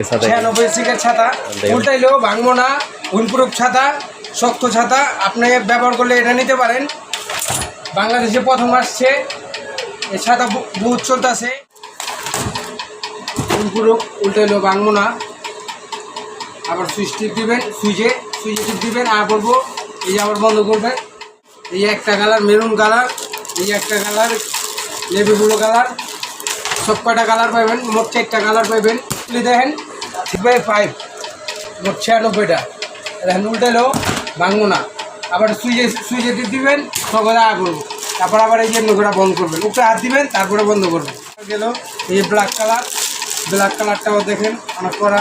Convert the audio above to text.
96 সিকের ছাতা উল্টাইলেও ভাঙবো না, উইন্ডপ্রুফ ছাতা, শক্ত ছাতা। আপনি ব্যবহার করলে এটা নিতে পারেন। বাংলাদেশে প্রথম আসছে, এই ছাতা বহুত চলতেছে। উইন্ডপ্রুফ উল্টাইলেও ভাঙবো না। আবার সুইচ টিপ দিবেন, সুইচে টিপ দিবেন, আর বলবো এই আবার বন্ধ করবেন। এই একটা কালার মেরুন কালার, এই একটা কালার নেভি ব্লু কালার, সব কয়টা কালার পাবেন, মোট 4টা কালার পাবেন। দেখেন 3/5 মোট 96টা। দেখেন উল্টালেও ভাঙবো না। আবার সুইচে টিপ দিবেন, সকলে আ করবো। তারপর আবার এই যে নৌকাটা বন্ধ করবেন, উপরে হাত দিবেন, তারপরে বন্ধ করবেন। গেল এই ব্ল্যাক কালারটাও দেখেন অনেক করা।